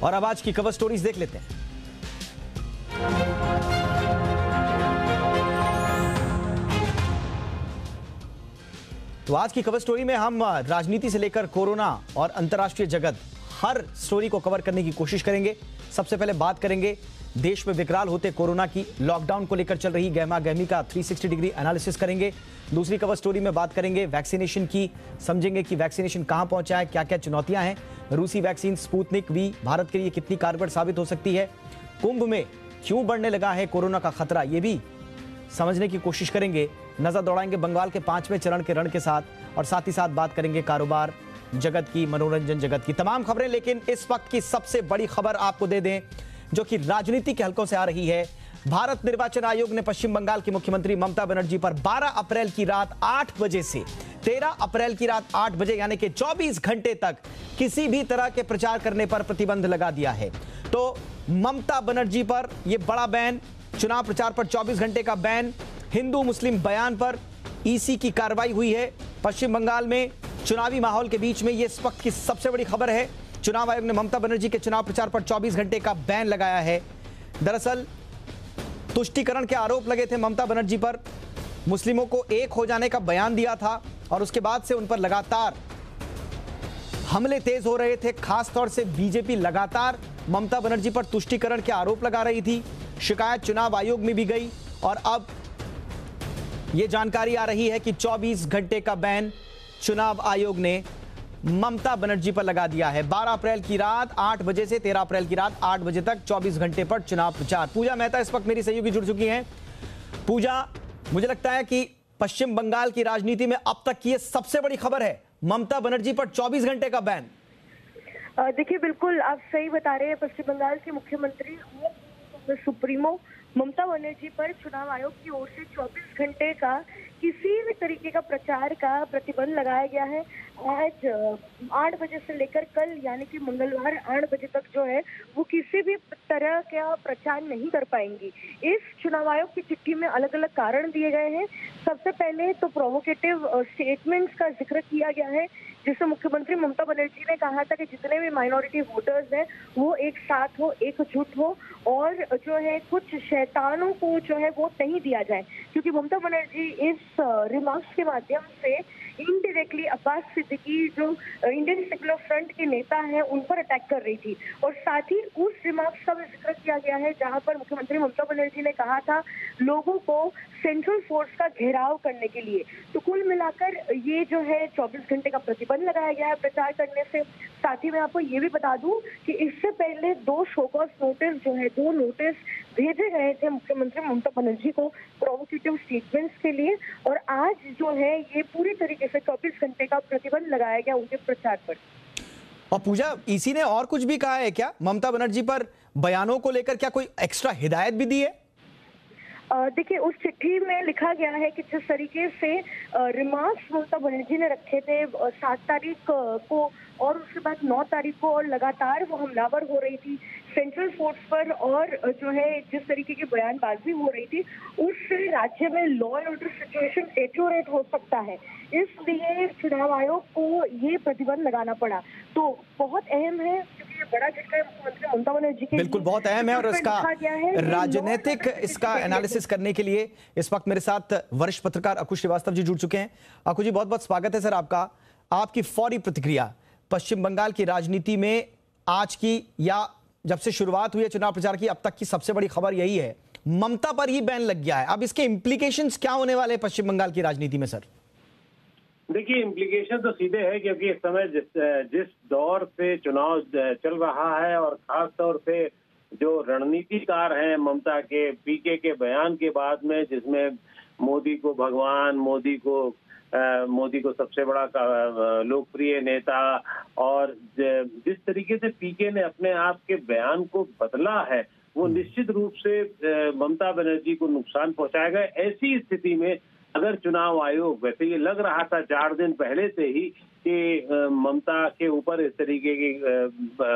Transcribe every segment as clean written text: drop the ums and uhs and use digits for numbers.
और अब आज की कवर स्टोरीज देख लेते हैं। तो आज की कवर स्टोरी में हम राजनीति से लेकर कोरोना और अंतर्राष्ट्रीय जगत हर स्टोरी को कवर करने की कोशिश करेंगे। सबसे पहले बात करेंगे देश में विकराल होते कोरोना की, लॉकडाउन को लेकर चल रही गहमा गहमी का 360 डिग्री एनालिसिस करेंगे। दूसरी कवर स्टोरी में बात करेंगे वैक्सीनेशन की, समझेंगे कि वैक्सीनेशन कहां पहुंचा है, क्या क्या चुनौतियां हैं, रूसी वैक्सीन स्पुतनिक वी भारत के लिए कितनी कारगर साबित हो सकती है, कुंभ में क्यों बढ़ने लगा है कोरोना का खतरा, ये भी समझने की कोशिश करेंगे। नजर दौड़ाएंगे बंगाल के 5वें चरण के रण के साथ, और साथ ही साथ बात करेंगे कारोबार जगत की, मनोरंजन जगत की तमाम खबरें। लेकिन इस वक्त की सबसे बड़ी खबर आपको दे दें जो कि राजनीति के हलकों से आ रही है। भारत निर्वाचन आयोग ने पश्चिम बंगाल की मुख्यमंत्री ममता बनर्जी पर 12 अप्रैल की रात 8 बजे से 13 अप्रैल की रात 8 बजे यानी कि 24 घंटे तक किसी भी तरह के प्रचार करने पर प्रतिबंध लगा दिया है। तो ममता बनर्जी पर यह बड़ा बैन, चुनाव प्रचार पर 24 घंटे का बैन, हिंदू मुस्लिम बयान पर ईसी की कार्रवाई हुई है। पश्चिम बंगाल में चुनावी माहौल के बीच में यह इस वक्त की सबसे बड़ी खबर है। चुनाव आयोग ने ममता बनर्जी के चुनाव प्रचार पर 24 घंटे का बैन लगाया है। दरअसल तुष्टीकरण के आरोप लगे थे ममता बनर्जी पर, मुस्लिमों को एक हो जाने का बयान दिया था और उसके बाद से उन पर लगातार हमले तेज हो रहे थे। खासतौर से बीजेपी लगातार ममता बनर्जी पर तुष्टीकरण के आरोप लगा रही थी। शिकायत चुनाव आयोग में भी गई और अब यह जानकारी आ रही है कि 24 घंटे का बैन चुनाव आयोग ने ममता बनर्जी पर लगा दिया है। 12 अप्रैल की रात 8 बजे से 13 अप्रैल की रात 8 बजे तक 24 घंटे पर चुनाव प्रचार। पूजा मेहता इस वक्त मेरी सहयोगी जुड़ चुकी हैं। पूजा, मुझे लगता है कि पश्चिम बंगाल की राजनीति में अब तक की यह सबसे बड़ी खबर है, ममता बनर्जी पर 24 घंटे का बैन। देखिए, बिल्कुल आप सही बता रहे हैं। पश्चिम बंगाल के मुख्यमंत्री सुप्रीमो ममता बनर्जी पर चुनाव आयोग की ओर से 24 घंटे का किसी भी तरीके का प्रचार का प्रतिबंध लगाया गया है। आज 8 बजे से लेकर कल यानी कि मंगलवार 8 बजे तक जो है वो किसी भी तरह का प्रचार नहीं कर पाएंगी। इस चुनाव आयोग की चिट्ठी में अलग अलग कारण दिए गए हैं। सबसे पहले तो प्रोवोकेटिव स्टेटमेंट्स का जिक्र किया गया है, जिससे मुख्यमंत्री ममता बनर्जी ने कहा था कि जितने भी माइनॉरिटी वोटर्स हैं वो एक साथ हो, एकजुट हो और जो है कुछ शैतानों को जो है वोट नहीं दिया जाए, क्योंकि ममता बनर्जी इस रिमार्क्स के माध्यम से इनडायरेक्टली अब्बास सिद्दीकी जो इंडियन सेक्युलर फ्रंट के नेता हैं उन पर अटैक कर रही थी। और साथ ही उस रिमार्क्स का भी जिक्र किया गया है जहां पर मुख्यमंत्री ममता बनर्जी ने कहा था लोगों को सेंट्रल फोर्स का घेराव करने के लिए। तो कुल मिलाकर ये जो है 24 घंटे का प्रतिबंध लगाया गया है प्रचार करने से। साथ ही मैं आपको ये भी बता दूं कि इससे पहले 2 शोकॉज नोटिस जो है 2 नोटिस भेजे गए थे मुख्यमंत्री ममता बनर्जी को प्रोवोकेटिव स्टेटमेंट्स के लिए, और आज जो है ये पूरी तरीके से 24 घंटे का प्रतिबंध लगाया गया उनके प्रचार पर। और पूजा, ईसी ने और कुछ भी कहा है क्या ममता बनर्जी पर बयानों को लेकर? क्या कोई एक्स्ट्रा हिदायत भी दी है? देखिए, उस चिट्ठी में लिखा गया है कि जिस तरीके से रिमार्क्स ममता बनर्जी ने रखे थे 7 तारीख को और उसके बाद 9 तारीख को, और लगातार वो हमलावर हो रही थी सेंट्रल फोर्स पर, और जो है जिस तरीके की बयानबाजी हो रही थी उससे राज्य में law and order situation deteriorate हो सकता है। इसलिए चुनाव आयोग को ये प्रतिबंध लगाना पड़ा। तो बहुत अहम है क्योंकि ये बड़ा झटका है मुख्यमंत्री ममता बनर्जी के। बिल्कुल बहुत अहम है, और इसका राजनीतिक इसका एनालिसिस करने के लिए इस वक्त मेरे साथ वरिष्ठ पत्रकार अकुश श्रीवास्तव जी जुड़ चुके हैं। अकुश जी, बहुत बहुत स्वागत है सर आपका। आपकी फौरी प्रतिक्रिया पश्चिम बंगाल की राजनीति में आज की, या जब से शुरुआत हुई है चुनाव प्रचार की अब तक की सबसे बड़ी खबर यही है, ममता पर ही बैन लग गया है। अब इसके इंप्लीकेशंस क्या होने वाले हैं पश्चिम बंगाल की राजनीति में सर? देखिए, इम्प्लीकेशन तो सीधे है, क्योंकि इस समय जिस दौर पे चुनाव चल रहा है और खास तौर पे जो रणनीतिकार हैं ममता के पीके के बयान के बाद में, जिसमें मोदी को भगवान, मोदी को सबसे बड़ा लोकप्रिय नेता, और जिस तरीके से पीके ने अपने आप के बयान को बदला है वो निश्चित रूप से ममता बनर्जी को नुकसान पहुंचाएगा। ऐसी स्थिति में अगर चुनाव आयोग, वैसे ये लग रहा था 4 दिन पहले से ही कि ममता के ऊपर इस तरीके के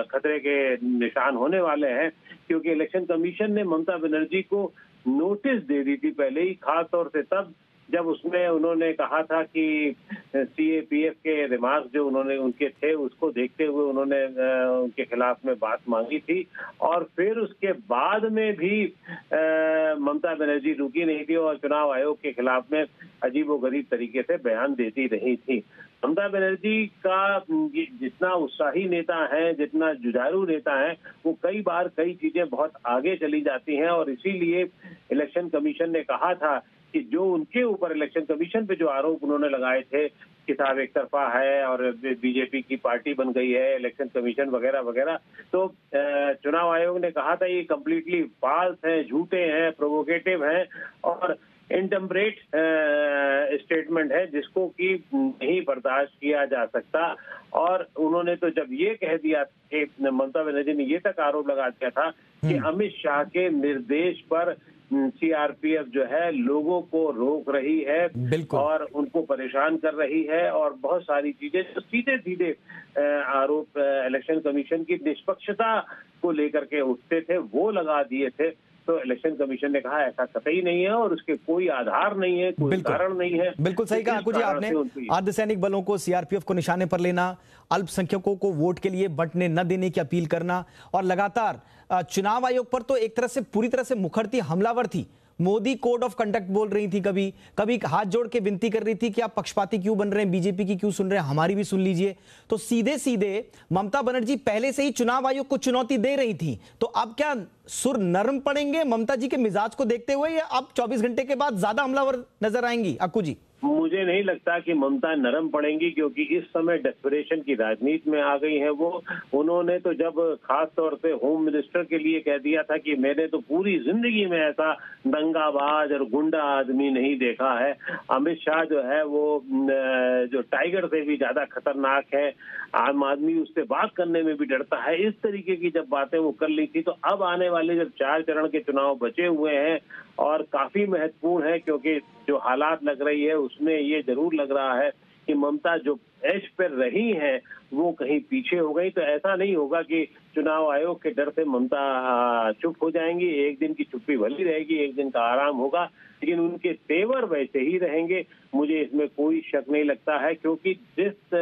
खतरे के निशान होने वाले हैं, क्योंकि इलेक्शन कमीशन ने ममता बनर्जी को नोटिस दे दी थी पहले ही, खास तौर से तब जब उसमें उन्होंने कहा था कि CAPF के रिमार्क जो उन्होंने उनके थे उसको देखते हुए उन्होंने उनके खिलाफ में बात मांगी थी, और फिर उसके बाद में भी ममता बनर्जी रुकी नहीं थी और चुनाव आयोग के खिलाफ में अजीबोगरीब तरीके से बयान देती रही थी। ममता बनर्जी का जितना उत्साही नेता है, जितना जुझारू नेता है, वो कई बार कई चीजें बहुत आगे चली जाती हैं, और इसीलिए इलेक्शन कमीशन ने कहा था कि जो उनके ऊपर इलेक्शन कमीशन पे जो आरोप उन्होंने लगाए थे कि साहब एक तरफा है और बीजेपी की पार्टी बन गई है, इलेक्शन कमीशन वगैरह वगैरह, तो चुनाव आयोग ने कहा था ये कम्प्लीटली फॉल्स हैं, झूठे हैं, प्रोवोकेटिव हैं और इनटेम्परेट स्टेटमेंट है जिसको कि नहीं बर्दाश्त किया जा सकता। और उन्होंने तो जब ये कह दिया कि ममता बनर्जी ने ये तक आरोप लगा दिया था कि अमित शाह के निर्देश पर CRPF जो है लोगों को रोक रही है और उनको परेशान कर रही है, और बहुत सारी चीजें जो सीधे सीधे आरोप इलेक्शन कमीशन की निष्पक्षता को लेकर के उठते थे वो लगा दिए थे। तो इलेक्शन कमीशन ने कहा ऐसा कतई नहीं है और उसके कोई आधार नहीं है, कोई कारण नहीं है। बिल्कुल सही कहा अक्कू जी आपने। अर्धसैनिक बलों को, CRPF को निशाने पर लेना, अल्पसंख्यकों को वोट के लिए बंटने न देने की अपील करना, और लगातार चुनाव आयोग पर तो एक तरह से पूरी तरह से मुखरती हमलावर थी। मोदी कोड ऑफ कंडक्ट बोल रही थी, कभी कभी हाथ जोड़ के विनती कर रही थी कि आप पक्षपाती क्यों बन रहे हैं, बीजेपी की क्यों सुन रहे हैं, हमारी भी सुन लीजिए। तो सीधे सीधे ममता बनर्जी पहले से ही चुनाव आयोग को चुनौती दे रही थी। तो अब क्या सुर नरम पड़ेंगे ममता जी के मिजाज को देखते हुए, या अब 24 घंटे के बाद ज्यादा हमलावर नजर आएंगी अक्कू जी? मुझे नहीं लगता कि ममता नरम पड़ेंगी, क्योंकि इस समय डेस्परेशन की राजनीति में आ गई है वो। उन्होंने तो जब खास तौर पे होम मिनिस्टर के लिए कह दिया था कि मैंने तो पूरी जिंदगी में ऐसा दंगाबाज और गुंडा आदमी नहीं देखा है। अमित शाह जो है वो जो टाइगर से भी ज्यादा खतरनाक है, आम आदमी उससे बात करने में भी डरता है, इस तरीके की जब बातें वो कर ली थी। तो अब आने वाले जब 4 चरण के चुनाव बचे हुए हैं और काफी महत्वपूर्ण है, क्योंकि जो हालात लग रही है उसमें ये जरूर लग रहा है कि ममता जो एज पर रही है वो कहीं पीछे हो गई। तो ऐसा नहीं होगा कि चुनाव आयोग के डर से ममता चुप हो जाएंगी। एक दिन की चुप्पी भली रहेगी, एक दिन का आराम होगा, लेकिन उनके तेवर वैसे ही रहेंगे, मुझे इसमें कोई शक नहीं लगता है। क्योंकि जिस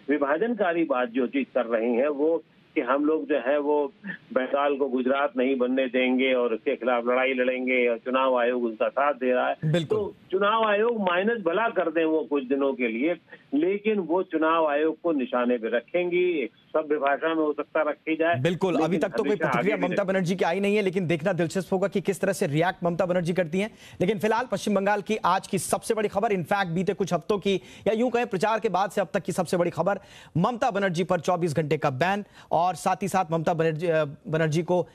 विभाजनकारी बात जो चीज कर रही है वो कि हम लोग जो है वो बंगाल को गुजरात नहीं बनने देंगे और उसके खिलाफ लड़ाई लड़ेंगे, और चुनाव आयोग उसका साथ दे रहा है। तो चुनाव आयोग माइनस भला कर दें वो कुछ दिनों के लिए, लेकिन वो चुनाव आयोग को निशाने पे रखेंगी। एक सभ्य भाषा में हो सकता रखी जाए। बिल्कुल, अभी तक तो कोई प्रतिक्रिया ममता बनर्जी की आई नहीं है, लेकिन देखना दिलचस्प होगा कि किस तरह से रिएक्ट ममता बनर्जी करती हैं। लेकिन फिलहाल पश्चिम बंगाल की आज की सबसे बड़ी खबर, इनफैक्ट बीते कुछ हफ्तों की या यूं कहें प्रचार के बाद से अब तक की सबसे बड़ी खबर, ममता बनर्जी पर 24 घंटे का बैन, और साथ ही साथ ममता बनर्जी को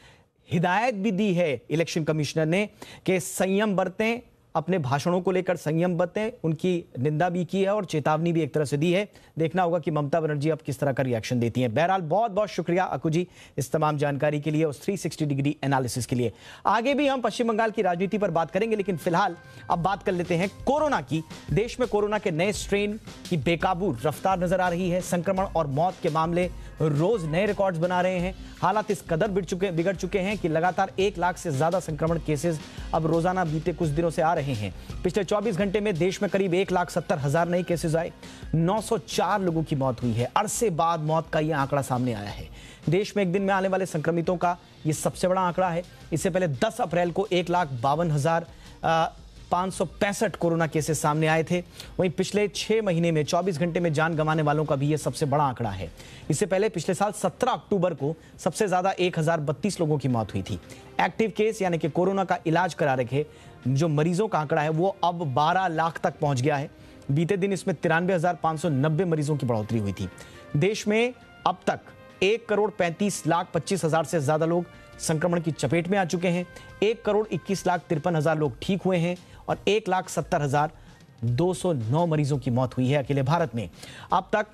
हिदायत भी दी है इलेक्शन कमिश्नर ने कि संयम बरतें, अपने भाषणों को लेकर संयम बरतें। उनकी निंदा भी की है और चेतावनी भी एक तरह से दी है। देखना होगा कि ममता बनर्जी अब किस तरह का रिएक्शन देती हैं। बहरहाल बहुत बहुत शुक्रिया अक्कू जी इस तमाम जानकारी के लिए, उस 360 डिग्री एनालिसिस के लिए। आगे भी हम पश्चिम बंगाल की राजनीति पर बात करेंगे, लेकिन फिलहाल अब बात कर लेते हैं कोरोना की। देश में कोरोना के नए स्ट्रेन की बेकाबू रफ्तार नजर आ रही है। संक्रमण और मौत के मामले रोज नए रिकॉर्ड्स बना रहे हैं। हालात इस कदर बिगड़ चुके हैं कि लगातार 1 लाख से ज्यादा संक्रमण केसेस अब रोजाना बीते कुछ दिनों से आ रहे हैं। पिछले 24 घंटे में देश में करीब 1,70,000 नए केसेस आए, 904 लोगों की मौत हुई है। अरसे बाद मौत का यह आंकड़ा सामने आया है। देश में एक दिन में आने वाले संक्रमितों का यह सबसे बड़ा आंकड़ा है। इससे पहले 10 अप्रैल को 1,52,565 कोरोना केसेस सामने आए थे। वहीं पिछले 6 महीने में 24 घंटे में जान गंवाने वालों का भी यह सबसे बड़ा आंकड़ा है। इससे पहले पिछले साल 17 अक्टूबर को सबसे ज्यादा 1,032 लोगों की मौत हुई थी। एक्टिव केस यानी कि कोरोना का इलाज करा रखे जो मरीजों का आंकड़ा है वो अब 12 लाख तक पहुंच गया है। बीते दिन इसमें 93,590 मरीजों की बढ़ोतरी हुई थी। देश में अब तक 1,35,25,000 से ज्यादा लोग संक्रमण की चपेट में आ चुके हैं। 1,21,53,000 लोग ठीक हुए हैं और 1,70,209 मरीजों की मौत हुई है अकेले भारत में। अब तक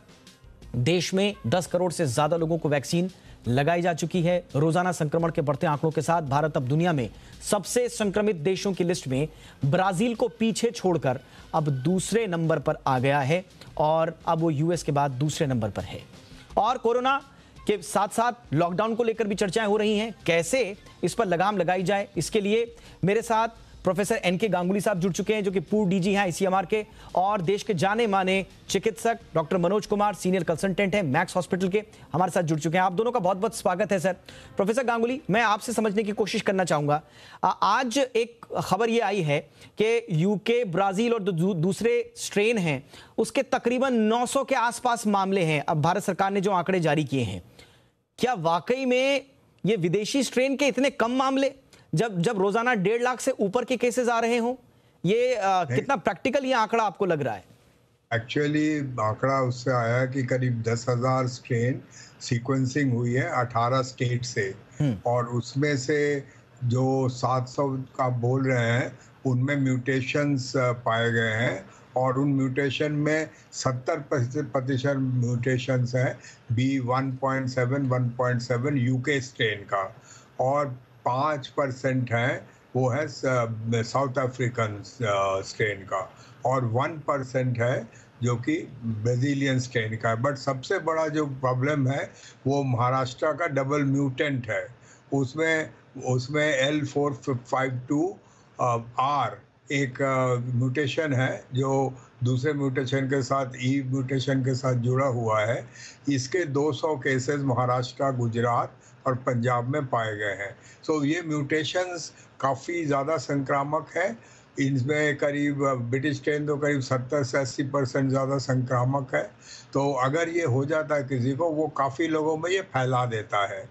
देश में 10 करोड़ से ज्यादा लोगों को वैक्सीन लगाई जा चुकी है। रोजाना संक्रमण के बढ़ते आंकड़ों के साथ भारत अब दुनिया में सबसे संक्रमित देशों की लिस्ट में ब्राजील को पीछे छोड़कर अब दूसरे नंबर पर आ गया है और अब वो यूएस के बाद दूसरे नंबर पर है। और कोरोना के साथ साथ लॉकडाउन को लेकर भी चर्चाएं हो रही हैं। कैसे इस पर लगाम लगाई जाए, इसके लिए मेरे साथ प्रोफेसर एनके गांगुली साहब जुड़ चुके हैं, जो कि पूर्व डीजी हैं आईसीएमआर के, और देश के जाने माने चिकित्सक doctor Manoj Kumar, senior consultant हैं मैक्स हॉस्पिटल के, हमारे साथ जुड़ चुके हैं। आप दोनों का बहुत बहुत स्वागत है सर। प्रोफेसर गांगुली, मैं आपसे समझने की कोशिश करना चाहूंगा, आज एक खबर ये आई है कि यूके, ब्राजील और दूसरे स्ट्रेन हैं उसके तकरीबन 900 के आसपास मामले हैं अब भारत सरकार ने जो आंकड़े जारी किए हैं। क्या वाकई में ये विदेशी स्ट्रेन के इतने कम मामले, जब रोजाना 1.5 लाख से ऊपर के केसेस आ रहे हों, ये कितना प्रैक्टिकल ये आंकड़ा आपको लग रहा है? एक्चुअली आंकड़ा उससे आया कि करीब 10,000 स्ट्रेन सीक्वेंसिंग हुई है 18 स्टेट से, और उसमें से जो 700 का बोल रहे हैं उनमें म्यूटेशंस पाए गए हैं, और उन म्यूटेशन में 70% म्यूटेशंस हैं B1.7, 1.7 यूके स्ट्रेन का, और 5% है वो है साउथ अफ्रीकन स्ट्रेन का, और 1% है जो कि ब्राजीलियन स्ट्रेन का है। बट सबसे बड़ा जो प्रॉब्लम है वो महाराष्ट्र का डबल म्यूटेंट है, उसमें L452R एक म्यूटेशन है जो दूसरे म्यूटेशन के साथ म्यूटेशन के साथ जुड़ा हुआ है। इसके 200 केसेस महाराष्ट्र, गुजरात और पंजाब में पाए गए हैं। सो ये म्यूटेशंस काफ़ी ज़्यादा संक्रामक है। इनमें करीब ब्रिटिश स्ट्रेन तो करीब 70 से 80% ज़्यादा संक्रामक है। तो अगर ये हो जाता है किसी को, वो काफ़ी लोगों में ये फैला देता है।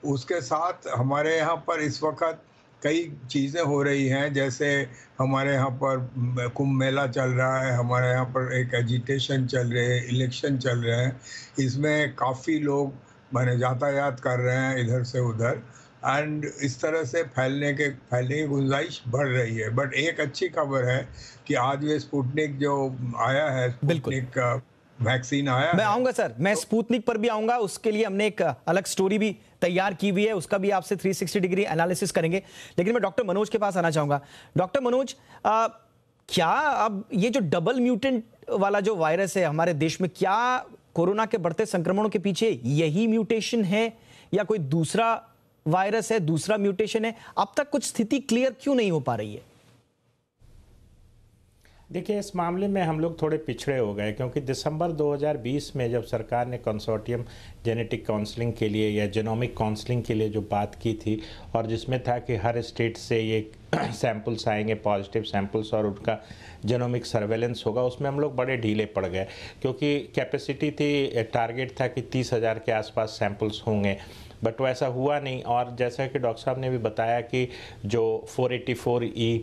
उसके साथ हमारे यहाँ पर इस वक्त कई चीज़ें हो रही हैं, जैसे हमारे यहाँ पर कुंभ मेला चल रहा है, हमारे यहाँ पर एक एजिटेशन चल रहे है, इलेक्शन चल रहे हैं, इसमें काफ़ी लोग माने यातायात कर रहे हैं इधर से उधर, एंड इस तरह से फैलने की गुंजाइश बढ़ रही है। बट एक अच्छी खबर है कि आज ये स्पुतनिक जो आया है, स्पुतनिक वैक्सीन आया, मैं आऊंगा सर, मैं स्पुतनिक पर भी आऊंगा, उसके लिए हमने एक अलग स्टोरी भी तैयार की हुई है, उसका भी आपसे 360 डिग्री एनालिसिस करेंगे। लेकिन मैं डॉक्टर मनोज के पास आना चाहूंगा। डॉक्टर मनोज, क्या अब ये जो डबल म्यूटेंट वाला जो वायरस है हमारे देश में, क्या कोरोना के बढ़ते संक्रमणों के पीछे यही म्यूटेशन है या कोई दूसरा वायरस है, दूसरा म्यूटेशन है? अब तक कुछ स्थिति क्लियर क्यों नहीं हो पा रही है? देखिए, इस मामले में हम लोग थोड़े पिछड़े हो गए, क्योंकि दिसंबर 2020 में जब सरकार ने कंसोर्टियम जेनेटिक काउंसलिंग के लिए या जेनोमिक काउंसलिंग के लिए जो बात की थी, और जिसमें था कि हर स्टेट से ये सैंपल्स आएंगे, पॉजिटिव सैंपल्स, और उनका जेनोमिक सर्वेलेंस होगा, उसमें हम लोग बड़े ढीले पड़ गए, क्योंकि कैपेसिटी थी, टारगेट था कि 30,000 के आसपास सैंपल्स होंगे, बट वैसा हुआ नहीं। और जैसा कि डॉक्टर साहब ने भी बताया कि जो 484E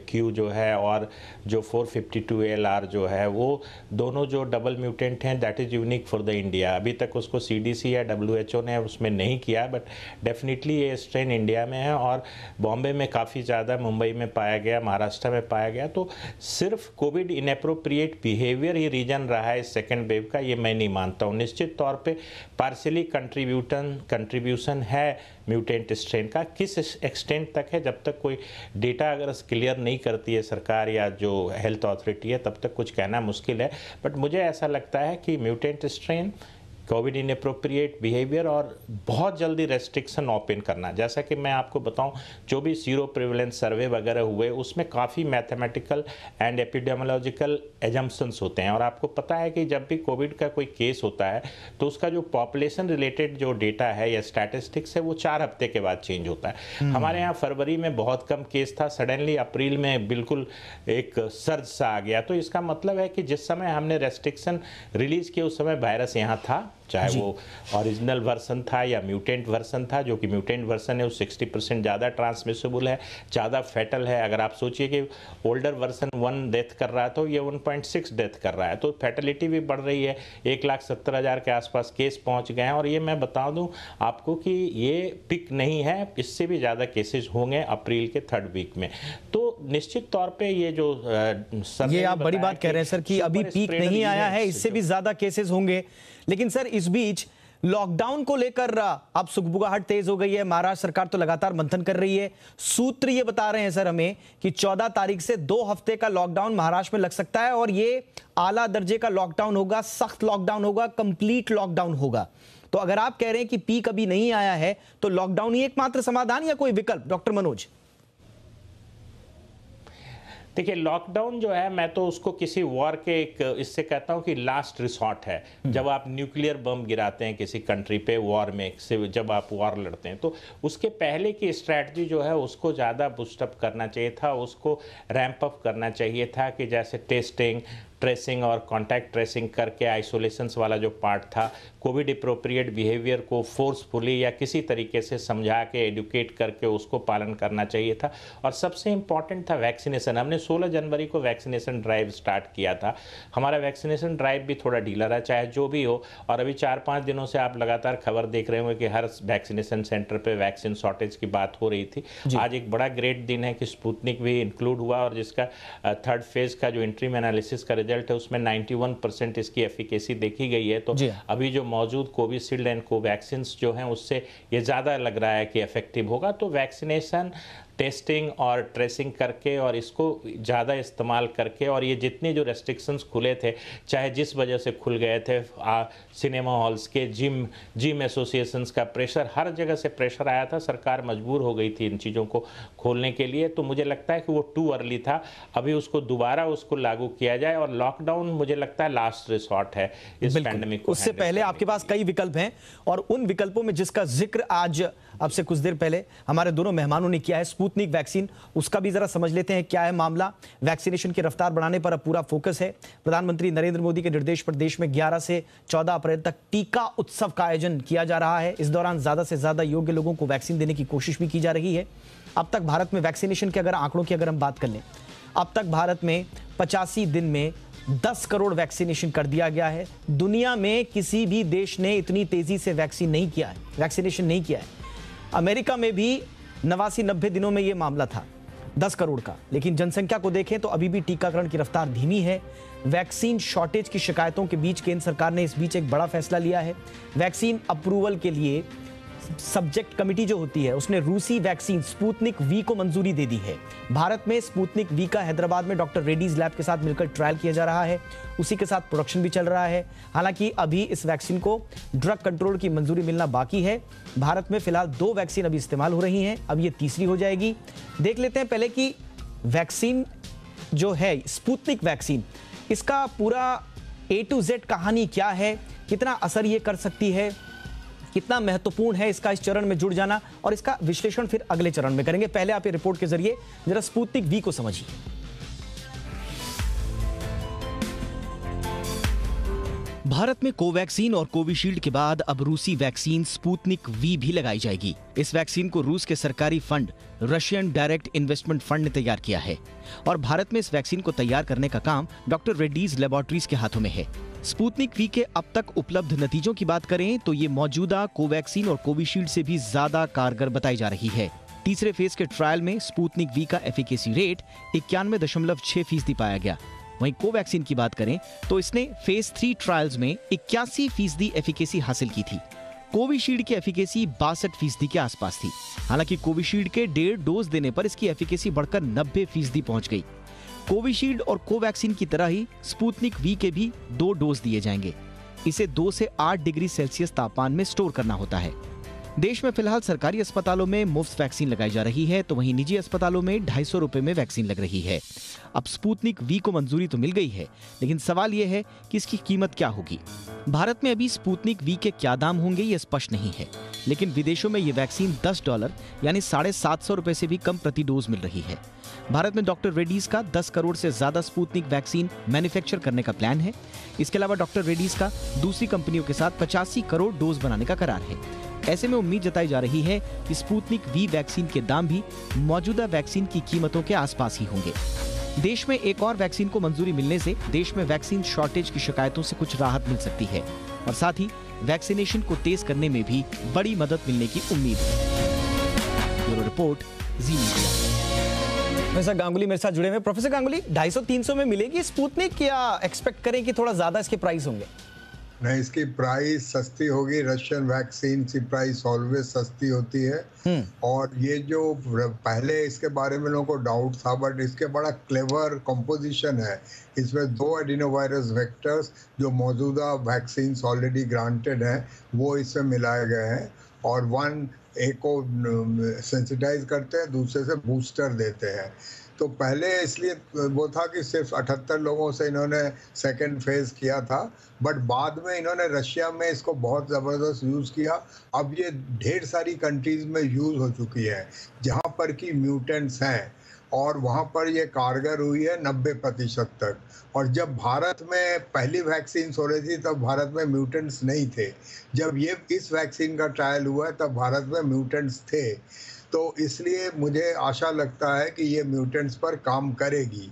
Q जो है और जो 452LR जो है, वो दोनों जो डबल म्यूटेंट हैं, that is unique for the India. अभी तक उसको CDC या WHO ने उसमें नहीं किया, बट डेफिनेटली ये स्ट्रेन इंडिया में है, और बॉम्बे में काफ़ी ज़्यादा, मुंबई में पाया गया, महाराष्ट्र में पाया गया। तो सिर्फ कोविड इनएप्रोप्रिएट बिहेवियर ही रीजन रहा है इस सेकेंड वेव का, ये मैं नहीं मानता हूँ। निश्चित तौर पर पार्शियली कंट्रीब्यूशन है म्यूटेंट स्ट्रेन का। किस एक्सटेंट तक है, जब तक कोई डेटा अगर क्लियर नहीं करती है सरकार या जो हेल्थ अथॉरिटी है, तब तक कुछ कहना मुश्किल है। बट मुझे ऐसा लगता है कि mutant strain, Covid inappropriate behaviour और बहुत जल्दी रेस्ट्रिक्शन ओपन करना, जैसा कि मैं आपको बताऊं, जो भी सीरो प्रिवेलेंस सर्वे वगैरह हुए, उसमें काफ़ी मैथमेटिकल एंड एपिडेमियोलॉजिकल एजम्पशंस होते हैं। और आपको पता है कि जब भी कोविड का कोई केस होता है तो उसका जो पॉपुलेशन रिलेटेड जो डेटा है या स्टैटिस्टिक्स है, वो 4 हफ्ते के बाद चेंज होता है। हमारे यहाँ फरवरी में बहुत कम केस था, सडनली अप्रैल में बिल्कुल एक सर्ज सा आ गया। तो इसका मतलब है कि जिस समय हमने रेस्ट्रिक्शन रिलीज किया उस समय वायरस यहाँ था, चाहे वो ओरिजिनल वर्सन था या म्यूटेंट वर्सन था। जो कि म्यूटेंट वर्सन है वो 60% ज़्यादा ट्रांसमिसिबल है, ज़्यादा फैटल है। अगर आप सोचिए कि ओल्डर वर्सन 1 डेथ कर रहा है तो ये 1.6 डेथ कर रहा है, तो फैटलिटी भी बढ़ रही है। 1,70,000 के आसपास केस पहुंच गए हैं। और ये मैं बता दूं आपको कि ये पिक नहीं है, इससे भी ज़्यादा केसेस होंगे अप्रैल के 3rd वीक में। तो निश्चित तौर पे ये जो ये आप बड़ी बात कह रहे हैं सर कि अभी पीक नहीं आया है, इससे भी ज़्यादा केसेस होंगे। लेकिन सर, इस बीच लॉकडाउन को लेकर अब सुगबुगाहट तेज हो गई है। महाराष्ट्र सरकार तो लगातार मंथन कर रही है। सूत्र ये बता रहे हैं सर हमें कि 14 तारीख से 2 हफ्ते का लॉकडाउन महाराष्ट्र में लग सकता है, और ये आला दर्जे का लॉकडाउन होगा, सख्त लॉकडाउन होगा, कंप्लीट लॉकडाउन होगा। तो अगर आप कह रहे हैं कि पीक अभी नहीं आया है, तो लॉकडाउन ही एकमात्र समाधान या कोई विकल्प, डॉक्टर मनोज? देखिए, लॉकडाउन जो है, मैं तो उसको किसी वॉर के एक इससे कहता हूँ कि लास्ट रिसॉर्ट है। जब आप न्यूक्लियर बम गिराते हैं किसी कंट्री पे वॉर में, जब आप वॉर लड़ते हैं, तो उसके पहले की स्ट्रैटेजी जो है उसको ज़्यादा बूस्टअप करना चाहिए था, उसको रैंप अप करना चाहिए था कि जैसे टेस्टिंग, ट्रेसिंग और कॉन्टैक्ट ट्रेसिंग करके आइसोलेशंस वाला जो पार्ट था, कोविड अप्रोप्रिएट बिहेवियर को फोर्सफुली या किसी तरीके से समझा के एडुकेट करके उसको पालन करना चाहिए था। और सबसे इम्पॉर्टेंट था वैक्सीनेशन। हमने 16 जनवरी को वैक्सीनेशन ड्राइव स्टार्ट किया था। हमारा वैक्सीनेशन ड्राइव भी थोड़ा ढीला रहा, चाहे जो भी हो। और अभी 4-5 दिनों से आप लगातार खबर देख रहे होंगे कि हर वैक्सीनेशन सेंटर पर वैक्सीन शॉर्टेज की बात हो रही थी। आज एक बड़ा ग्रेट दिन है कि स्पुतनिक भी इंक्लूड हुआ, और जिसका थर्ड फेज का जो इंट्रीम एनालिसिस का रिजल्ट है उसमें 91% इसकी एफिकेसी देखी गई है। तो अभी जो मौजूद कोविशील्ड एंड कोवैक्सीन जो हैं उससे ये ज़्यादा लग रहा है कि इफेक्टिव होगा। तो वैक्सीनेशन, टेस्टिंग और ट्रेसिंग करके और इसको ज़्यादा इस्तेमाल करके, और ये जितने जो रेस्ट्रिक्शंस खुले थे, चाहे जिस वजह से खुल गए थे, सिनेमा हॉल्स के, जिम एसोसिएशंस का प्रेशर, हर जगह से प्रेशर आया था, सरकार मजबूर हो गई थी इन चीज़ों को खोलने के लिए। तो मुझे लगता है कि वो टू अर्ली था, अभी उसको दोबारा उसको लागू किया जाए। और लॉकडाउन मुझे लगता है लास्ट रिसॉर्ट है इस पैंडेमिक को। उससे पहले आपके पास कई विकल्प हैं, और उन विकल्पों में जिसका जिक्र आज अब से कुछ देर पहले हमारे दोनों मेहमानों ने किया है, स्पुतनिक वैक्सीन, उसका भी जरा समझ लेते हैं क्या है मामला। वैक्सीनेशन की रफ्तार बढ़ाने पर अब पूरा फोकस है। प्रधानमंत्री नरेंद्र मोदी के निर्देश पर देश में 11 से 14 अप्रैल तक टीका उत्सव का आयोजन किया जा रहा है। इस दौरान ज्यादा से ज्यादा योग्य लोगों को वैक्सीन देने की कोशिश भी की जा रही है। अब तक भारत में वैक्सीनेशन के अगर आंकड़ों की अगर हम बात कर लें, अब तक भारत में 85 दिन में 10 करोड़ वैक्सीनेशन कर दिया गया है। दुनिया में किसी भी देश ने इतनी तेजी से वैक्सीनेशन नहीं किया है। अमेरिका में भी 89-90 दिनों में यह मामला था 10 करोड़ का। लेकिन जनसंख्या को देखें तो अभी भी टीकाकरण की रफ्तार धीमी है। वैक्सीन शॉर्टेज की शिकायतों के बीच केंद्र सरकार ने इस बीच एक बड़ा फैसला लिया है। वैक्सीन अप्रूवल के लिए सब्जेक्ट कमेटी जो होती है उसने रूसी वैक्सीन स्पुतनिक वी को मंजूरी दे दी है। भारत में स्पुतनिक वी का हैदराबाद में डॉक्टर रेड्डीज लैब के साथ मिलकर ट्रायल किया जा रहा है, उसी के साथ प्रोडक्शन भी चल रहा है। हालांकि अभी इस वैक्सीन को ड्रग कंट्रोल की मंजूरी मिलना बाकी है। भारत में फिलहाल 2 वैक्सीन अभी इस्तेमाल हो रही हैं, अब ये तीसरी हो जाएगी। देख लेते हैं पहले कि वैक्सीन जो है स्पुतनिक वैक्सीन, इसका पूरा A to Z कहानी क्या है, कितना असर ये कर सकती है, कितना महत्वपूर्ण है इसका इस चरण में जुड़ जाना, और इसका विश्लेषण फिर अगले चरण में करेंगे। पहले आप ये रिपोर्ट के जरिए जरा स्पुतनिक वी को समझिए। भारत में कोवैक्सीन और कोविशील्ड के बाद अब रूसी वैक्सीन स्पुतनिक वी भी लगाई जाएगी। इस वैक्सीन को रूस के सरकारी fund Russian direct investment fund ने तैयार किया है, और भारत में इस वैक्सीन को तैयार करने का काम डॉक्टर रेड्डीज लेबोरेटरीज के हाथों में है। स्पुतनिक वी के अब तक उपलब्ध नतीजों की बात करें तो ये मौजूदा कोवैक्सीन और कोविशील्ड से भी ज्यादा कारगर बताई जा रही है। तीसरे फेज के ट्रायल में स्पुतनिक वी का एफिकेसी रेट 91.6% पाया गया। वहीं कोवैक्सीन की बात करें तो इसने फेज 3 ट्रायल्स में 81% एफिकेसी हासिल की थी। कोविशील्ड की एफिकेसी 62% के आसपास थी। हालांकि कोविशील्ड के 1.5 डोज देने पर इसकी एफिकेसी बढ़कर 90% पहुंच गई। कोविशील्ड और कोवैक्सीन की तरह ही स्पुतनिक वी के भी 2 डोज दिए जाएंगे। इसे 2 से 8 डिग्री सेल्सियस तापमान में स्टोर करना होता है। देश में फिलहाल सरकारी अस्पतालों में मुफ्त वैक्सीन लगाई जा रही है, तो वहीं निजी अस्पतालों में 250 रुपए में वैक्सीन लग रही है। अब स्पुतनिक वी को मंजूरी तो मिल गई है, लेकिन सवाल यह है कि इसकी कीमत क्या होगी। भारत में अभी स्पुतनिक वी के क्या दाम होंगे ये स्पष्ट नहीं है, लेकिन विदेशों में ये वैक्सीन $10 यानी 750 रुपए से भी कम प्रति डोज मिल रही है। भारत में डॉक्टर रेड्डीज का 10 करोड़ से ज्यादा स्पुतनिक वैक्सीन मैन्युफैक्चर करने का प्लान है। इसके अलावा डॉक्टर रेड्डीज का दूसरी कंपनियों के साथ 85 करोड़ डोज बनाने का करार है। ऐसे में उम्मीद जताई जा रही है कि स्पुतनिक वी वैक्सीन के दाम भी मौजूदा वैक्सीन की कीमतों के आसपास ही होंगे। देश में एक और वैक्सीन को मंजूरी मिलने से देश में वैक्सीन शॉर्टेज की शिकायतों से कुछ राहत मिल सकती है, और साथ ही वैक्सीनेशन को तेज करने में भी बड़ी मदद मिलने की उम्मीद है। ब्यूरो रिपोर्ट, जी मीडिया। प्रोफेसर गांगुली मेरे साथ जुड़े हुए। प्रोफेसर गांगुली, 250-300 में मिलेगी स्पुतनिक या एक्सपेक्ट करें कि थोड़ा ज्यादा इसके प्राइस होंगे? नहीं, इसकी प्राइस सस्ती होगी। रशियन वैक्सीन की प्राइस ऑलवेज सस्ती होती है। और ये जो पहले इसके बारे में लोगों को डाउट था, बट इसके बड़ा क्लेवर कंपोजिशन है। इसमें 2 एडिनोवायरस वेक्टर्स जो मौजूदा वैक्सीन ऑलरेडी ग्रांटेड हैं वो इसमें मिलाए गए हैं, और एक को सेंसिटाइज करते हैं, दूसरे से बूस्टर देते हैं। तो पहले इसलिए वो था कि सिर्फ 78 लोगों से इन्होंने सेकंड फेज किया था, बट बाद में इन्होंने रशिया में इसको बहुत ज़बरदस्त यूज़ किया। अब ये ढेर सारी कंट्रीज़ में यूज़ हो चुकी है जहाँ पर कि म्यूटेंट्स हैं, और वहाँ पर ये कारगर हुई है 90% तक। और जब भारत में पहली वैक्सीन हो रही थी तब भारत में म्यूटेंट्स नहीं थे। जब ये इस वैक्सीन का ट्रायल हुआ तब भारत में म्यूटेंट्स थे। तो इसलिए मुझे आशा लगता है कि ये म्यूटेंट्स पर काम करेगी,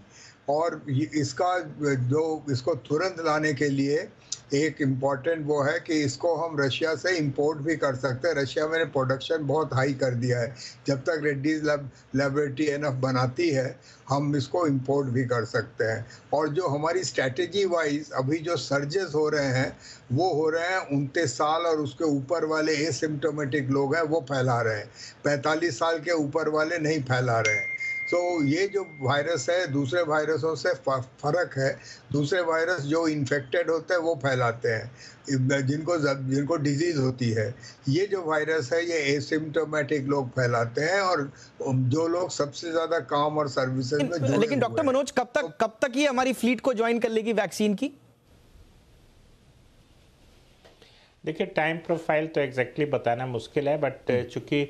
और इसको तुरंत लाने के लिए एक इम्पॉर्टेंट वो है कि इसको हम रशिया से इंपोर्ट भी कर सकते हैं। रशिया में प्रोडक्शन बहुत हाई कर दिया है, जब तक रेड्डीज लेबोरेटरी एनफ बनाती है हम इसको इंपोर्ट भी कर सकते हैं। और जो हमारी स्ट्रैटेजी वाइज अभी जो सर्जेस हो रहे हैं वो हो रहे हैं 29 साल और उसके ऊपर वाले एसिम्प्टोमेटिक लोग हैं वो फैला रहे हैं, 45 साल के ऊपर वाले नहीं फैला रहे हैं। तो ये जो वायरस है दूसरे वायरसों से फ़र्क है। दूसरे वायरस जो इन्फेक्टेड होते हैं वो फैलाते हैं, जिनको डिजीज़ होती है। ये जो वायरस है ये एसिम्प्टोमेटिक लोग फैलाते हैं, और जो लोग सबसे ज़्यादा काम और सर्विसेज में जुड़े। लेकिन डॉक्टर मनोज, कब तक ये हमारी फ्लीट को ज्वाइन कर लेगी वैक्सीन की? देखिए, टाइम प्रोफाइल तो एग्जैक्टली बताना मुश्किल है, बट चूंकि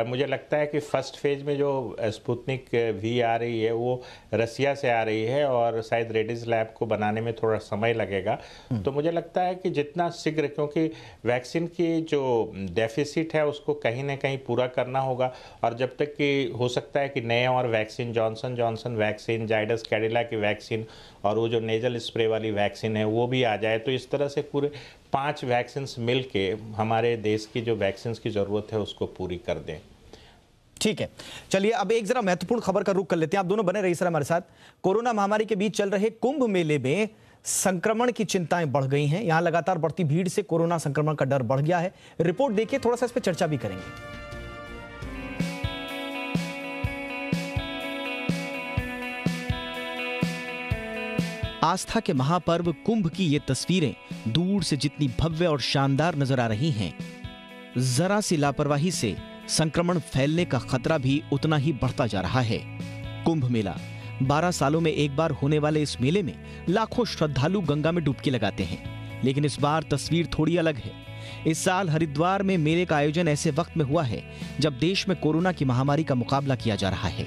मुझे लगता है कि फर्स्ट फेज में जो स्पुतनिक वी आ रही है वो रसिया से आ रही है और शायद रेडिस लैब को बनाने में थोड़ा समय लगेगा। तो मुझे लगता है कि जितना शीघ्र, क्योंकि वैक्सीन की जो डेफिसिट है उसको कहीं ना कहीं पूरा करना होगा, और जब तक कि हो सकता है कि नए और vaccine, Johnson vaccine, Zydus Cadila की वैक्सीन और वो जो नेजल स्प्रे वाली वैक्सीन है वो भी आ जाए, तो इस तरह से पूरे 5 वैक्सीन मिल के हमारे देश की जो वैक्सीन की ज़रूरत है उसको पूरी कर दें। ठीक है, चलिए अब एक जरा महत्वपूर्ण खबर का रुख कर लेते हैं। आप दोनों बने रहिए सर हमारे साथ। कोरोना महामारी के बीच चल रहे कुंभ मेले में संक्रमण की चिंताएं बढ़ गई हैं। यहां लगातार बढ़ती भीड़ से कोरोना संक्रमण का डर बढ़ गया है। रिपोर्ट देखिए, थोड़ा सा इस पर चर्चा भी करेंगे। आस्था के महापर्व कुंभ की ये तस्वीरें दूर से जितनी भव्य और शानदार नजर आ रही हैं, जरा सी लापरवाही से संक्रमण फैलने का खतरा भी उतना ही बढ़ता जा रहा है। कुंभ मेला 12 सालों में एक बार होने वाले इस मेले में लाखों श्रद्धालु गंगा में डुबकी लगाते हैं, लेकिन इस बार तस्वीर थोड़ी अलग है। इस साल हरिद्वार में मेले का आयोजन ऐसे वक्त में हुआ है जब देश में कोरोना की महामारी का मुकाबला किया जा रहा है।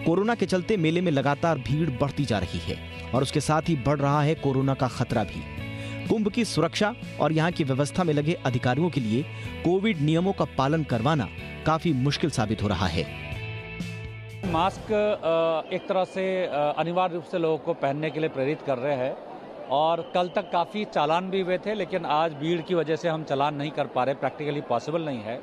कोरोना के चलते मेले में लगातार भीड़ बढ़ती जा रही है और उसके साथ ही बढ़ रहा है कोरोना का खतरा भी। कुंभ की सुरक्षा और यहाँ की व्यवस्था में लगे अधिकारियों के लिए कोविड नियमों का पालन करवाना काफी मुश्किल साबित हो रहा है। मास्क एक तरह से अनिवार्य रूप से लोगों को पहनने के लिए प्रेरित कर रहे हैं, और कल तक काफ़ी चालान भी हुए थे, लेकिन आज भीड़ की वजह से हम चालान नहीं कर पा रहे, प्रैक्टिकली पॉसिबल नहीं है।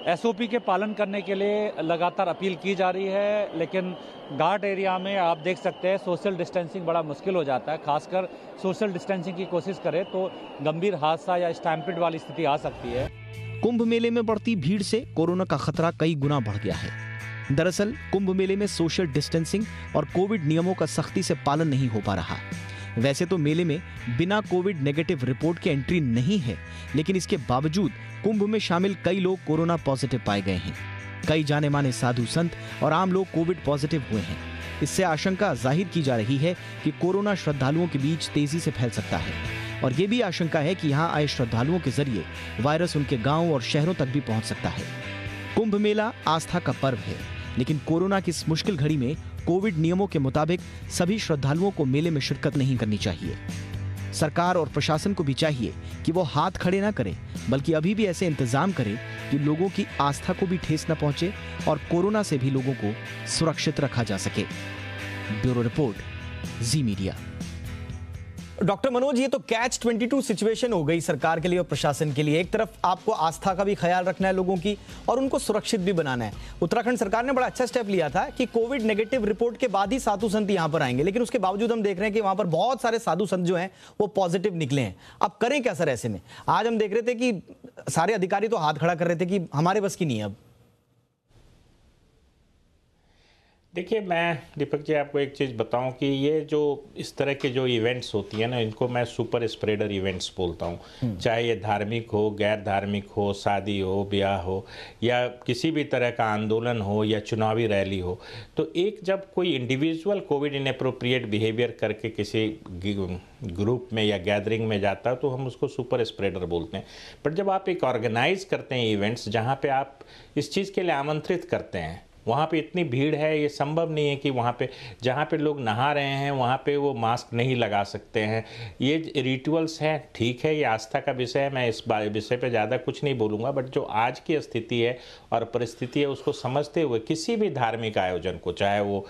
एसओपी के पालन करने के लिए लगातार अपील की जा रही है, लेकिन घाट एरिया में आप देख सकते हैं सोशल डिस्टेंसिंग बड़ा मुश्किल हो जाता है। खासकर सोशल डिस्टेंसिंग की कोशिश करें तो गंभीर हादसा या स्टैम्पिड वाली स्थिति आ सकती है। कुंभ मेले में बढ़ती भीड़ से कोरोना का खतरा कई गुना बढ़ गया है। दरअसल कुंभ मेले में सोशल डिस्टेंसिंग और कोविड नियमों का सख्ती से पालन नहीं हो पा रहा। वैसे तो मेले में बिना कोविड नेगेटिव रिपोर्ट के एंट्री नहीं है, लेकिन इसके बावजूद कुंभ में शामिल कई लोग कोरोना पॉजिटिव पाए गए हैं। कई जाने माने साधु संत और आम लोग कोविड पॉजिटिव हुए हैं। इससे आशंका जाहिर की जा रही है कि कोरोना श्रद्धालुओं के बीच तेजी से फैल सकता है, और ये भी आशंका है कि यहाँ आए श्रद्धालुओं के जरिए वायरस उनके गांव और शहरों तक भी पहुंच सकता है। कुंभ मेला आस्था का पर्व है, लेकिन कोरोना की इस मुश्किल घड़ी में कोविड नियमों के मुताबिक सभी श्रद्धालुओं को मेले में शिरकत नहीं करनी चाहिए। सरकार और प्रशासन को भी चाहिए कि वो हाथ खड़े ना करे, बल्कि अभी भी ऐसे इंतजाम करे कि लोगों की आस्था को भी ठेस न पहुंचे और कोरोना से भी लोगों को सुरक्षित रखा जा सके। ब्यूरो रिपोर्ट, जी मीडिया। डॉक्टर मनोज, ये तो कैच 22 सिचुएशन हो गई सरकार के लिए और प्रशासन के लिए। एक तरफ आपको आस्था का भी ख्याल रखना है लोगों की, और उनको सुरक्षित भी बनाना है। उत्तराखंड सरकार ने बड़ा अच्छा स्टेप लिया था कि कोविड नेगेटिव रिपोर्ट के बाद ही साधु संत यहां पर आएंगे, लेकिन उसके बावजूद हम देख रहे हैं कि वहां पर बहुत सारे साधु संत जो हैं वो पॉजिटिव निकले हैं। अब करें क्या सर ऐसे में? आज हम देख रहे थे कि सारे अधिकारी तो हाथ खड़ा कर रहे थे कि हमारे बस की नहीं है अब। देखिए, मैं दीपक जी आपको एक चीज़ बताऊं कि ये जो इस तरह के जो इवेंट्स होती है ना, इनको मैं सुपर स्प्रेडर इवेंट्स बोलता हूं। चाहे ये धार्मिक हो, गैर धार्मिक हो, शादी हो, ब्याह हो, या किसी भी तरह का आंदोलन हो या चुनावी रैली हो, तो एक जब कोई इंडिविजुअल कोविड इनएप्रोप्रिएट बिहेवियर करके किसी ग्रुप में या गैदरिंग में जाता है तो हम उसको सुपर स्प्रेडर बोलते हैं। बट जब आप एक ऑर्गेनाइज करते हैं इवेंट्स जहाँ पे आप इस चीज़ के लिए आमंत्रित करते हैं, वहाँ पे इतनी भीड़ है, ये संभव नहीं है कि वहाँ पे जहाँ पे लोग नहा रहे हैं वहाँ पे वो मास्क नहीं लगा सकते हैं। ये रिचुअल्स हैं, ठीक है, ये आस्था का विषय है, मैं इस विषय पे ज़्यादा कुछ नहीं बोलूँगा। बट जो आज की स्थिति है और परिस्थिति है, उसको समझते हुए किसी भी धार्मिक आयोजन को, चाहे वो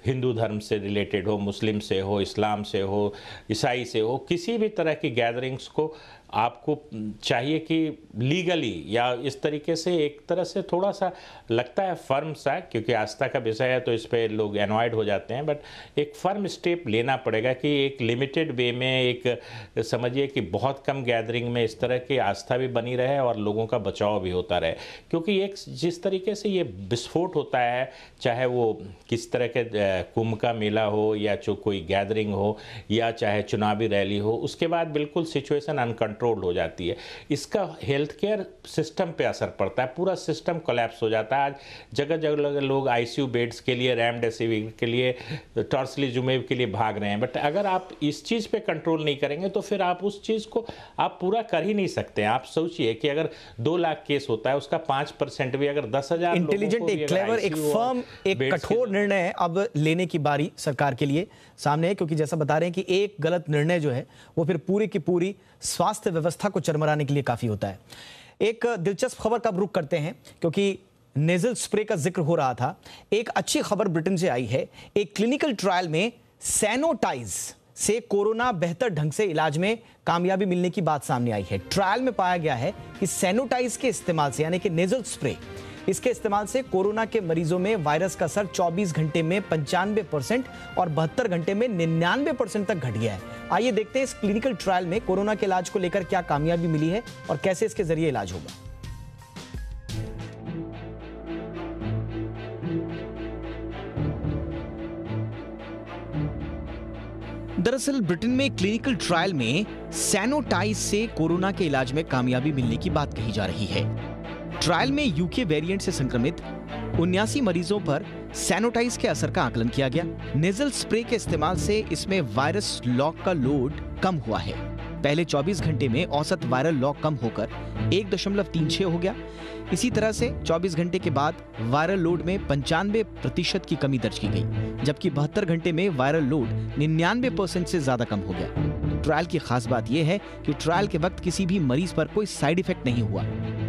हिंदू धर्म से रिलेटेड हो, मुस्लिम से हो, इस्लाम से हो, ईसाई से हो, किसी भी तरह की गैदरिंग्स को आपको चाहिए कि लीगली या इस तरीके से, एक तरह से थोड़ा सा लगता है फर्म सा, क्योंकि आस्था का विषय है तो इस पे लोग एनॉयड हो जाते हैं, बट एक फर्म स्टेप लेना पड़ेगा कि एक लिमिटेड वे में, एक समझिए कि बहुत कम गैदरिंग में इस तरह की आस्था भी बनी रहे और लोगों का बचाव भी होता रहे। क्योंकि एक जिस तरीके से ये विस्फोट होता है, चाहे वो किस तरह के कुंभ का मेला हो या जो कोई गैदरिंग हो या चाहे चुनावी रैली हो, उसके बाद बिल्कुल सिचुएशन अनकंट्रोल हो जाती है। इसका हेल्थ केयर सिस्टम पे असर पड़ता है, पूरा सिस्टम कोलैप्स हो जाता है। आज जगह जगह लोग आईसीयू बेड्स के लिए, रेमडेसिविर के लिए, टॉर्सिलिजुमेब के लिए भाग रहे हैं। बट अगर आप इस चीज़ पे कंट्रोल नहीं करेंगे तो फिर आप उस चीज़ को आप पूरा कर ही नहीं सकते। आप सोचिए कि अगर 2 लाख केस होता है, उसका 5% भी अगर 10,000 इंटेलिजेंट, एक क्लेवर, एक फर्म, एक कठोर निर्णय अब लेने की बारी सरकार के लिए सामने है। क्योंकि जैसा बता रहे हैं कि एक गलत निर्णय जो है वो फिर पूरी की पूरी स्वास्थ्य व्यवस्था को चरमराने के लिए काफी होता है। एक दिलचस्प खबर का रुख करते हैं, क्योंकि नेजल स्प्रे का जिक्र हो रहा था। एक अच्छी खबर ब्रिटेन से आई है। एक क्लिनिकल ट्रायल में सैनोटाइज से कोरोना बेहतर ढंग से इलाज में कामयाबी मिलने की बात सामने आई है। ट्रायल में पाया गया है कि सैनोटाइज के इस्तेमाल से, यानी कि नेजल स्प्रे, इसके इस्तेमाल से कोरोना के मरीजों में वायरस का असर 24 घंटे में 95% और 72 घंटे में 99% तक घट गया है। आइए देखते हैं इस क्लिनिकल ट्रायल में कोरोना के इलाज को लेकर क्या कामयाबी मिली है और कैसे इसके जरिए इलाज होगा। दरअसल ब्रिटेन में क्लिनिकल ट्रायल में सैनोटाइज से कोरोना के इलाज में कामयाबी मिलने की बात कही जा रही है। ट्रायल में यूके वेरिएंट से संक्रमित 79 मरीजों पर सैनोटाइज के असर का आकलन किया गया। नेजल स्प्रे के इस्तेमाल से इसमें वायरस लॉग का लोड कम हुआ है। पहले 24 घंटे में औसत वायरल लॉग कम होकर 1.36 हो गया। इसी तरह से 24 घंटे के बाद वायरल लोड में 95% की कमी दर्ज की गई, जबकि 72 घंटे में वायरल लोड 99% से ज्यादा कम हो गया। ट्रायल की खास बात यह है कि ट्रायल के वक्त किसी भी मरीज पर कोई साइड इफेक्ट नहीं हुआ।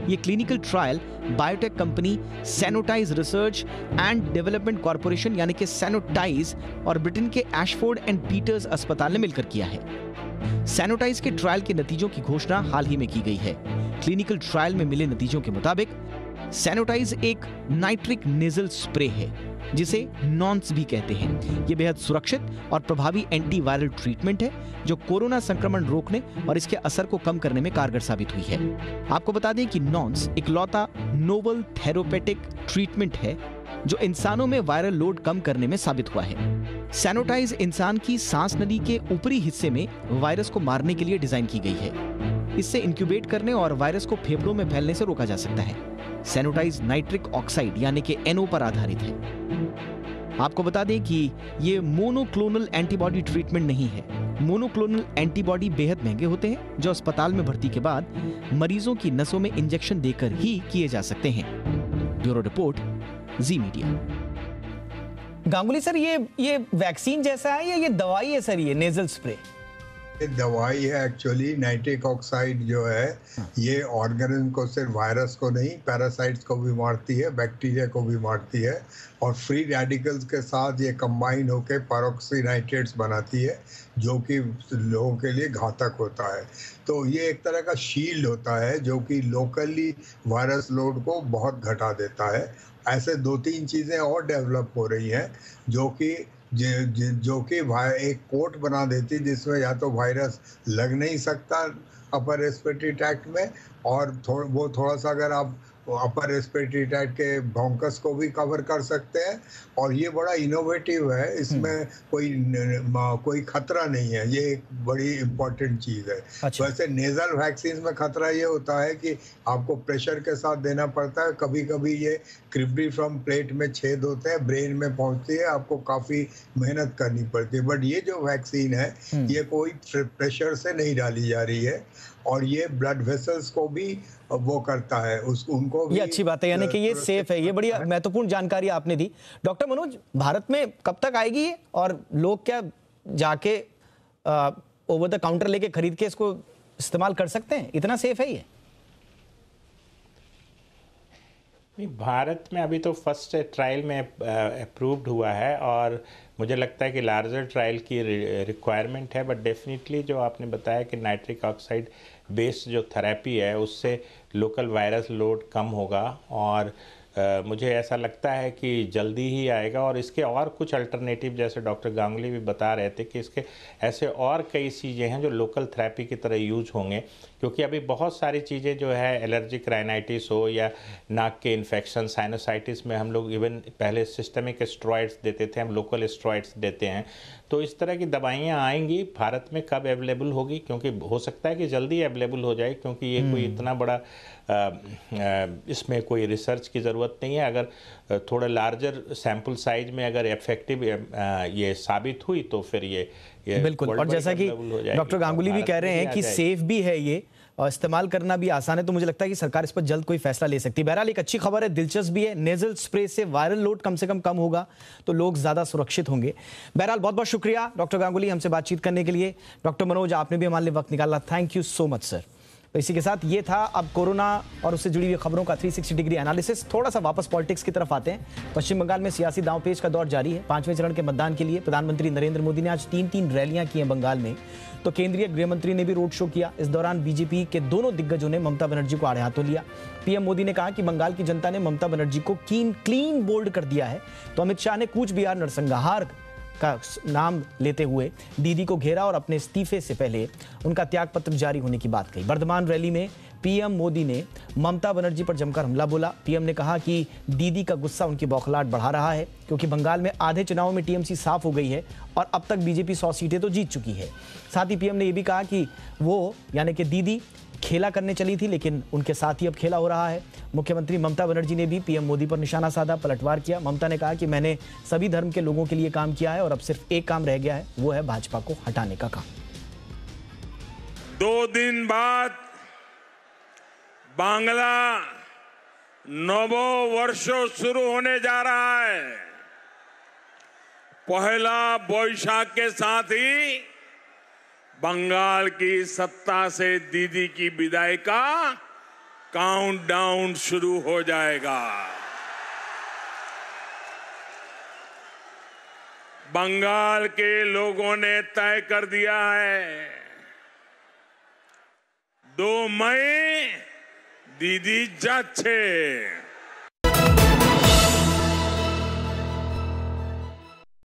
ये clinical trial biotech company Sanotize research and development corporation यानी कि सैनोटाइज और ब्रिटेन के एशफोर्ड एंड पीटर्स अस्पताल ने मिलकर किया है। सैनोटाइज के ट्रायल के नतीजों की घोषणा हाल ही में की गई है। क्लिनिकल ट्रायल में मिले नतीजों के मुताबिक सैनोटाइज एक नाइट्रिक नेजल स्प्रे है, जिसे नॉन्स भी कहते हैं। यह बेहद सुरक्षित और प्रभावी एंटीवायरल ट्रीटमेंट है जो कोरोना संक्रमण रोकने और इसके असर को कम करने में कारगर साबित हुई है। आपको बता दें कि नॉन्स इकलौता नोवल थेरोपेटिक ट्रीटमेंट है जो इंसानों में वायरल लोड कम करने में साबित हुआ है। सैनोटाइज इंसान की सांस नली के ऊपरी हिस्से में वायरस को मारने के लिए डिजाइन की गई है। इससे इंक्यूबेट करने और वायरस को फेफड़ों में फैलने से रोका जा सकता है। सैनोटाइज नाइट्रिक ऑक्साइड यानी कि NO पर आधारित है। आपको बता दें कि ये मोनोक्लोनल एंटीबॉडी ट्रीटमेंट नहीं है। मोनोक्लोनल एंटीबॉडी बेहद महंगे होते हैं जो अस्पताल में भर्ती के बाद मरीजों की नसों में इंजेक्शन देकर ही किए जा सकते हैं। ब्यूरो रिपोर्ट, जी मीडिया। गांगुली सर, ये वैक्सीन जैसा है या ये दवाई है सर? ये नेजल स्प्रे ये दवाई है एक्चुअली। नाइट्रिक ऑक्साइड जो है ये ऑर्गेनिज्म को, सिर्फ वायरस को नहीं, पैरासाइट्स को भी मारती है, बैक्टीरिया को भी मारती है, और फ्री रेडिकल्स के साथ ये कंबाइन होकर पेरोक्सीनाइट्रेट्स बनाती है जो कि लोगों के लिए घातक होता है। तो ये एक तरह का शील्ड होता है जो कि लोकली वायरस लोड को बहुत घटा देता है। ऐसे 2-3 चीज़ें और डेवलप हो रही हैं जो कि एक कोट बना देती जिसमें या तो वायरस लग नहीं सकता अपर रेस्पिरेटरी ट्रैक्ट में, और वो थोड़ा सा अगर आप अपर रेस्पिरेटरी ट्रैक्ट के ब्रोंकस को भी कवर कर सकते हैं। और ये बड़ा इनोवेटिव है, इसमें कोई खतरा नहीं है, ये एक बड़ी इंपॉर्टेंट चीज़ है। अच्छा। वैसे नेजल वैक्सीन में खतरा ये होता है कि आपको प्रेशर के साथ देना पड़ता है, कभी कभी ये क्रिब्रिफॉर्म प्लेट में छेद होते हैं, ब्रेन में पहुंचती है, आपको काफ़ी मेहनत करनी पड़ती है। बट ये जो वैक्सीन है ये कोई प्रेशर से नहीं डाली जा रही है, और ये ब्लड वेसल्स को भी वो करता है, उनको भी। ये अच्छी बात है, यानी कि ये सेफ है। ये बड़ी महत्वपूर्ण जानकारी आपने दी। डॉक्टर मनोज, भारत में कब तक आएगी ये, और लोग क्या जाके ओवर द काउंटर लेके खरीद के इसको इस्तेमाल कर सकते हैं? इतना सेफ है ये? भारत में अभी तो फर्स्ट ट्रायल में अप्रूव्ड हुआ है, और मुझे लगता है कि लार्जर ट्रायल की रिक्वायरमेंट है। बट डेफिनेटली जो आपने बताया कि नाइट्रिक ऑक्साइड बेस्ड जो थेरेपी है उससे लोकल वायरस लोड कम होगा, और मुझे ऐसा लगता है कि जल्दी ही आएगा। और इसके और कुछ अल्टरनेटिव, जैसे डॉक्टर गांगुली भी बता रहे थे कि इसके ऐसे और कई चीज़ें हैं जो लोकल थेरेपी की तरह यूज होंगे, क्योंकि अभी बहुत सारी चीज़ें जो है एलर्जिक राइनाइटिस हो या नाक के इन्फेक्शन, साइनोसाइटिस में हम लोग इवन पहले सिस्टमिक स्टेरॉइड्स देते थे, हम लोकल स्टेरॉइड्स देते हैं। तो इस तरह की दवाइयाँ आएंगी। भारत में कब अवेलेबल होगी, क्योंकि हो सकता है कि जल्दी अवेलेबल हो जाए, क्योंकि ये कोई इतना बड़ा इसमें कोई रिसर्च की ज़रूरत नहीं है। अगर थोड़ा लार्जर सैम्पल साइज में अगर इफेक्टिव ये साबित हुई तो फिर ये बिल्कुल। और जैसा कि डॉक्टर गांगुली भी कह रहे हैं कि सेफ भी है ये, और इस्तेमाल करना भी आसान है, तो मुझे लगता है कि सरकार इस पर जल्द कोई फैसला ले सकती है। बहरहाल एक अच्छी खबर है, दिलचस्प भी है। नेजल स्प्रे से वायरल लोड कम से कम होगा तो लोग ज्यादा सुरक्षित होंगे। बहरहाल बहुत बहुत शुक्रिया डॉक्टर गांगुली हमसे बातचीत करने के लिए। डॉक्टर मनोज, आपने भी हमारे लिए वक्त निकाला, thank you so much sir. तो इसी के साथ ये था अब कोरोना और उससे जुड़ी हुई खबरों का 360 डिग्री एनालिसिस। थोड़ा सा वापस पॉलिटिक्स की तरफ आते हैं। पश्चिम बंगाल में सियासी दांवपेच का दौर जारी है। 5वें चरण के मतदान के लिए प्रधानमंत्री नरेंद्र मोदी ने आज 3 रैलियां की हैं बंगाल में, तो केंद्रीय गृह मंत्री ने भी रोड शो किया। इस दौरान बीजेपी के दोनों दिग्गजों ने ममता बनर्जी को आड़े हाथों लिया। पीएम मोदी ने कहा कि बंगाल की जनता ने ममता बनर्जी को क्लीन बोल्ड कर दिया है, तो अमित शाह ने कूच बिहार नरसंहार का नाम लेते हुए दीदी को घेरा और अपने इस्तीफे से पहले उनका त्यागपत्र जारी होने की बात कही। बर्धमान रैली में पीएम मोदी ने ममता बनर्जी पर जमकर हमला बोला। पीएम ने कहा कि दीदी का गुस्सा उनकी बौखलाहट बढ़ा रहा है, क्योंकि बंगाल में आधे चुनावों में टीएमसी साफ हो गई है और अब तक बीजेपी 100 सीटें तो जीत चुकी है। साथ ही पीएम ने यह भी कहा कि वो यानी कि दीदी खेला करने चली थी, लेकिन उनके साथ ही अब खेला हो रहा है। मुख्यमंत्री ममता बनर्जी ने भी पीएम मोदी पर निशाना साधा, पलटवार किया। ममता ने कहा कि मैंने सभी धर्म के लोगों के लिए काम किया है और अब सिर्फ एक काम रह गया है, वो है भाजपा को हटाने का काम। 2 दिन बाद बांग्ला नवो वर्षो शुरू होने जा रहा है। पहला बोईशाख के साथ ही बंगाल की सत्ता से दीदी की विदाई का काउंटडाउन शुरू हो जाएगा। बंगाल के लोगों ने तय कर दिया है, 2 मई दीदी जाच्छे।